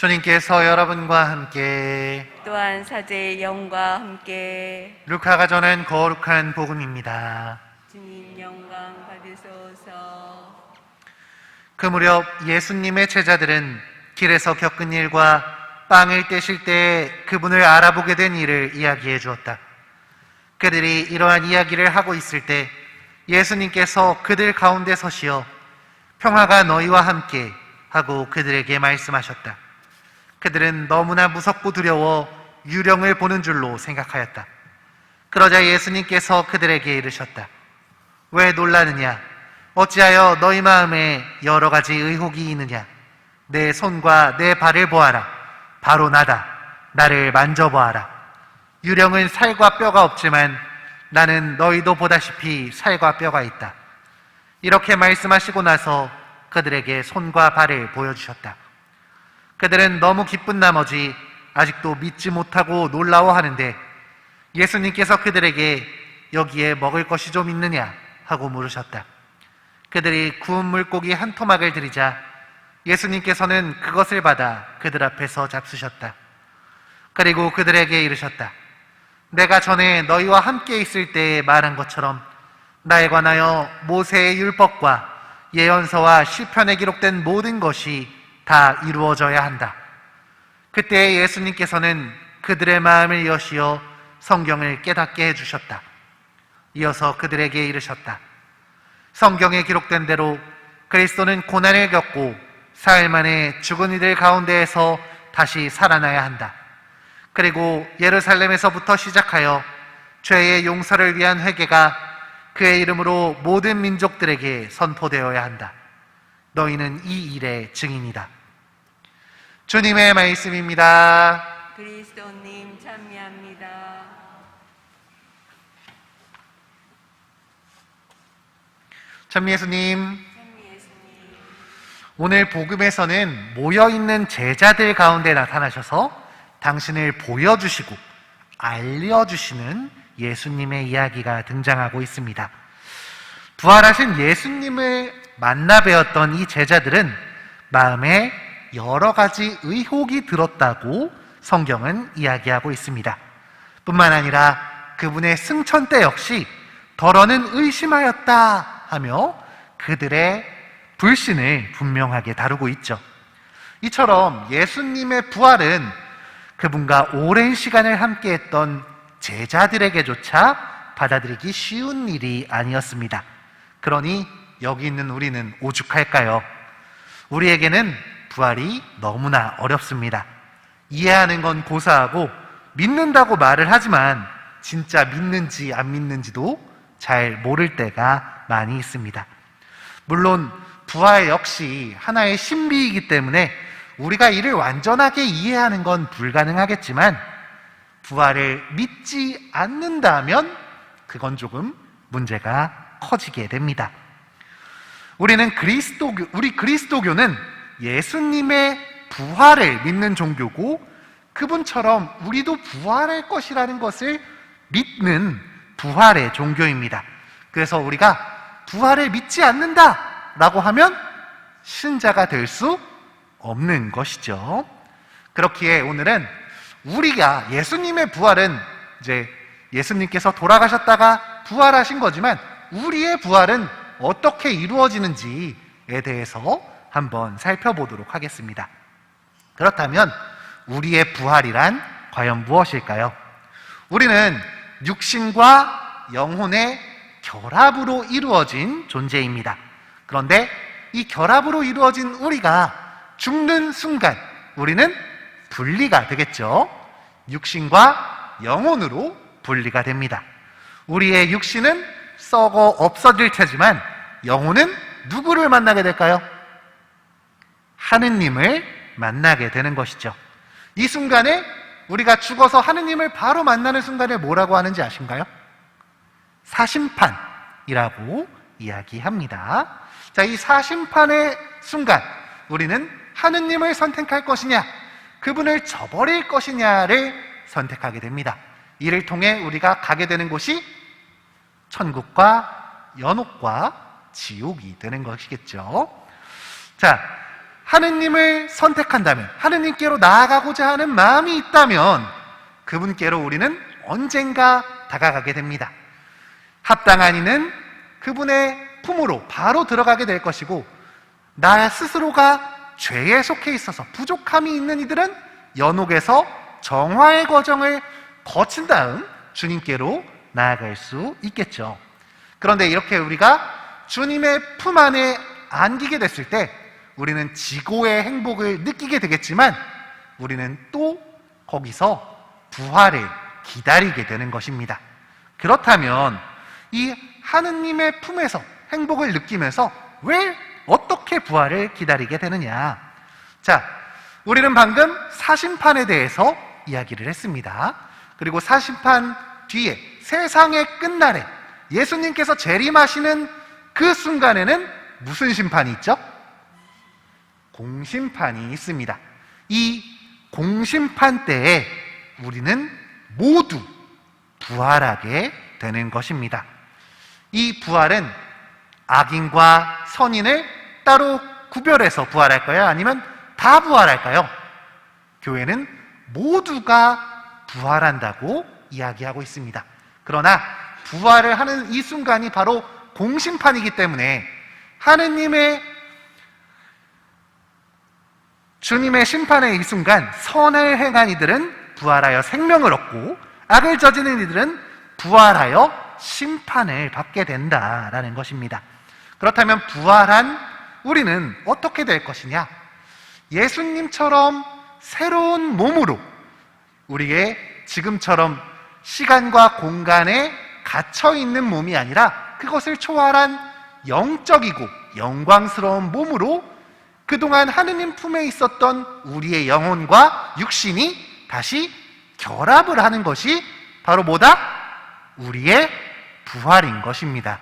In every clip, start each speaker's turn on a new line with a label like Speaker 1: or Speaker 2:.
Speaker 1: 주님께서 여러분과 함께
Speaker 2: 또한 사제의 영과 함께
Speaker 1: 루카가 전한 거룩한 복음입니다.
Speaker 2: 주님 영광 받으소서.
Speaker 1: 그 무렵 예수님의 제자들은 길에서 겪은 일과 빵을 떼실 때 그분을 알아보게 된 일을 이야기해 주었다. 그들이 이러한 이야기를 하고 있을 때 예수님께서 그들 가운데 서시어 평화가 너희와 함께 하고 그들에게 말씀하셨다. 그들은 너무나 무섭고 두려워 유령을 보는 줄로 생각하였다. 그러자 예수님께서 그들에게 이르셨다. 왜 놀라느냐? 어찌하여 너희 마음에 여러 가지 의혹이 있느냐? 내 손과 내 발을 보아라. 바로 나다. 나를 만져보아라. 유령은 살과 뼈가 없지만 나는 너희도 보다시피 살과 뼈가 있다. 이렇게 말씀하시고 나서 그들에게 손과 발을 보여주셨다. 그들은 너무 기쁜 나머지 아직도 믿지 못하고 놀라워하는데 예수님께서 그들에게 여기에 먹을 것이 좀 있느냐 하고 물으셨다. 그들이 구운 물고기 한 토막을 드리자 예수님께서는 그것을 받아 그들 앞에서 잡수셨다. 그리고 그들에게 이르셨다. 내가 전에 너희와 함께 있을 때 말한 것처럼 나에 관하여 모세의 율법과 예언서와 시편에 기록된 모든 것이 다 이루어져야 한다. 그때 예수님께서는 그들의 마음을 여시어 성경을 깨닫게 해주셨다. 이어서 그들에게 이르셨다. 성경에 기록된 대로 그리스도는 고난을 겪고 사흘 만에 죽은 이들 가운데에서 다시 살아나야 한다. 그리고 예루살렘에서부터 시작하여 죄의 용서를 위한 회개가 그의 이름으로 모든 민족들에게 선포되어야 한다. 너희는 이 일의 증인이다. 주님의 말씀입니다.
Speaker 2: 그리스도님 찬미합니다.
Speaker 1: 참 예수님,
Speaker 2: 찬미 예수님.
Speaker 1: 오늘 복음에서는 모여있는 제자들 가운데 나타나셔서 당신을 보여주시고 알려주시는 예수님의 이야기가 등장하고 있습니다. 부활하신 예수님을 만나 뵈었던 이 제자들은 마음에 여러 가지 의혹이 들었다고 성경은 이야기하고 있습니다. 뿐만 아니라 그분의 승천 때 역시 더러는 의심하였다 하며 그들의 불신을 분명하게 다루고 있죠. 이처럼 예수님의 부활은 그분과 오랜 시간을 함께했던 제자들에게조차 받아들이기 쉬운 일이 아니었습니다. 그러니 여기 있는 우리는 오죽할까요? 우리에게는 부활이 너무나 어렵습니다. 이해하는 건 고사하고 믿는다고 말을 하지만 진짜 믿는지 안 믿는지도 잘 모를 때가 많이 있습니다. 물론 부활 역시 하나의 신비이기 때문에 우리가 이를 완전하게 이해하는 건 불가능하겠지만 부활을 믿지 않는다면 그건 조금 문제가 커지게 됩니다. 우리 그리스도교는 예수님의 부활을 믿는 종교고 그분처럼 우리도 부활할 것이라는 것을 믿는 부활의 종교입니다. 그래서 우리가 부활을 믿지 않는다라고 하면 신자가 될 수 없는 것이죠. 그렇기에 오늘은 우리가 예수님의 부활은 이제 예수님께서 돌아가셨다가 부활하신 거지만 우리의 부활은 어떻게 이루어지는지에 대해서 한번 살펴보도록 하겠습니다. 그렇다면 우리의 부활이란 과연 무엇일까요? 우리는 육신과 영혼의 결합으로 이루어진 존재입니다. 그런데 이 결합으로 이루어진 우리가 죽는 순간 우리는 분리가 되겠죠. 육신과 영혼으로 분리가 됩니다. 우리의 육신은 썩어 없어질 테지만 영혼은 누구를 만나게 될까요? 하느님을 만나게 되는 것이죠. 이 순간에 우리가 죽어서 하느님을 바로 만나는 순간에 뭐라고 하는지 아신가요? 사심판이라고 이야기합니다. 자, 이 사심판의 순간 우리는 하느님을 선택할 것이냐, 그분을 저버릴 것이냐를 선택하게 됩니다. 이를 통해 우리가 가게 되는 곳이 천국과 연옥과 지옥이 되는 것이겠죠. 자, 하느님을 선택한다면, 하느님께로 나아가고자 하는 마음이 있다면 그분께로 우리는 언젠가 다가가게 됩니다. 합당한 이는 그분의 품으로 바로 들어가게 될 것이고, 나 스스로가 죄에 속해 있어서 부족함이 있는 이들은 연옥에서 정화의 과정을 거친 다음 주님께로 나아갈 수 있겠죠. 그런데 이렇게 우리가 주님의 품 안에 안기게 됐을 때 우리는 지고의 행복을 느끼게 되겠지만, 우리는 또 거기서 부활을 기다리게 되는 것입니다. 그렇다면 이 하느님의 품에서 행복을 느끼면서 왜 어떻게 부활을 기다리게 되느냐? 자, 우리는 방금 사심판에 대해서 이야기를 했습니다. 그리고 사심판 뒤에 세상의 끝날에 예수님께서 재림하시는 그 순간에는 무슨 심판이 있죠? 공심판이 있습니다. 이 공심판 때에 우리는 모두 부활하게 되는 것입니다. 이 부활은 악인과 선인을 따로 구별해서 부활할까요? 아니면 다 부활할까요? 교회는 모두가 부활한다고 이야기하고 있습니다. 그러나 부활을 하는 이 순간이 바로 공심판이기 때문에 주님의 심판의 이 순간 선을 행한 이들은 부활하여 생명을 얻고, 악을 저지른 이들은 부활하여 심판을 받게 된다라는 것입니다. 그렇다면 부활한 우리는 어떻게 될 것이냐? 예수님처럼 새로운 몸으로 우리의 지금처럼 시간과 공간에 갇혀 있는 몸이 아니라 그것을 초월한 영적이고 영광스러운 몸으로 그동안 하느님 품에 있었던 우리의 영혼과 육신이 다시 결합을 하는 것이 바로 뭐다? 우리의 부활인 것입니다.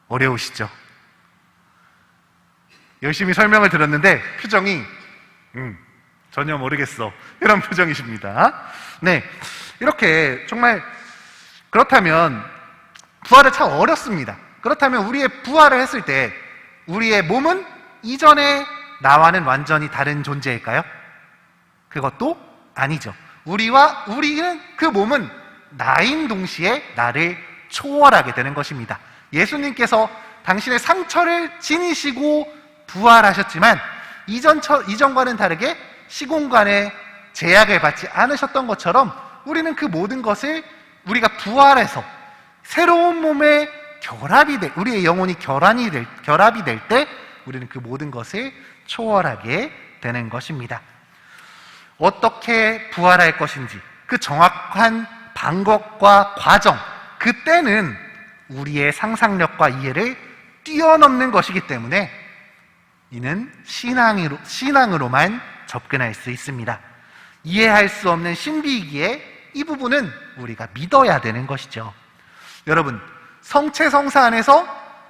Speaker 1: 어려우시죠? 열심히 설명을 들었는데 표정이 전혀 모르겠어, 이런 표정이십니다. 네, 이렇게 정말 그렇다면 부활은 참 어렵습니다. 그렇다면 우리의 부활을 했을 때 우리의 몸은 이전에 나와는 완전히 다른 존재일까요? 그것도 아니죠. 우리는 그 몸은 나인 동시에 나를 초월하게 되는 것입니다. 예수님께서 당신의 상처를 지니시고 부활하셨지만 이전과는 다르게 시공간에 제약을 받지 않으셨던 것처럼 우리는 그 모든 것을 우리가 부활해서 새로운 몸에 우리의 영혼이 결합이 될 때 우리는 그 모든 것을 초월하게 되는 것입니다. 어떻게 부활할 것인지 그 정확한 방법과 과정, 그때는 우리의 상상력과 이해를 뛰어넘는 것이기 때문에 이는 신앙으로만 접근할 수 있습니다. 이해할 수 없는 신비이기에 이 부분은 우리가 믿어야 되는 것이죠. 여러분, 성체성사 안에서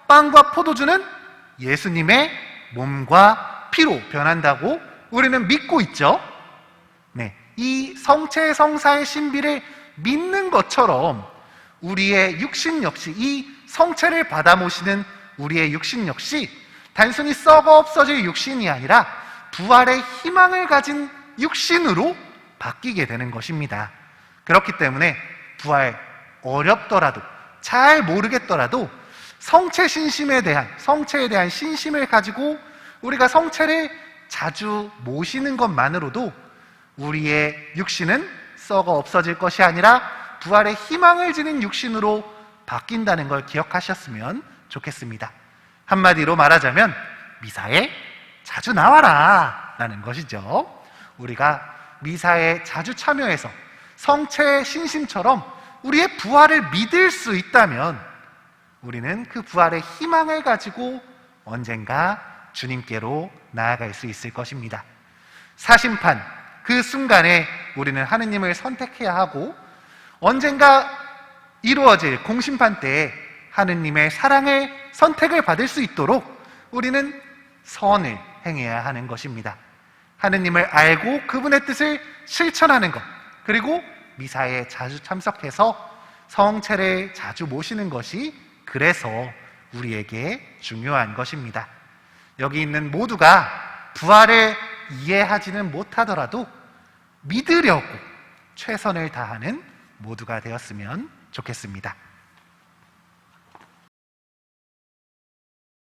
Speaker 1: 빵과 포도주는 예수님의 몸과 피로 변한다고 우리는 믿고 있죠. 네, 이 성체성사의 신비를 믿는 것처럼 우리의 육신 역시, 이 성체를 받아 모시는 우리의 육신 역시 단순히 썩어 없어질 육신이 아니라 부활의 희망을 가진 육신으로 바뀌게 되는 것입니다. 그렇기 때문에 부활 어렵더라도, 잘 모르겠더라도 성체에 대한 신심을 가지고 우리가 성체를 자주 모시는 것만으로도 우리의 육신은 썩어 없어질 것이 아니라 부활의 희망을 지닌 육신으로 바뀐다는 걸 기억하셨으면 좋겠습니다. 한마디로 말하자면 미사에 자주 나와라 라는 것이죠. 우리가 미사에 자주 참여해서 성체의 신심처럼 우리의 부활을 믿을 수 있다면 우리는 그 부활의 희망을 가지고 언젠가 주님께로 나아갈 수 있을 것입니다. 사심판, 그 순간에 우리는 하느님을 선택해야 하고 언젠가 이루어질 공심판 때에 하느님의 사랑의 선택을 받을 수 있도록 우리는 선을 행해야 하는 것입니다. 하느님을 알고 그분의 뜻을 실천하는 것, 그리고 미사에 자주 참석해서 성체를 자주 모시는 것이 그래서 우리에게 중요한 것입니다. 여기 있는 모두가 부활을 이해하지는 못하더라도 믿으려고 최선을 다하는 모두가 되었으면 좋겠습니다.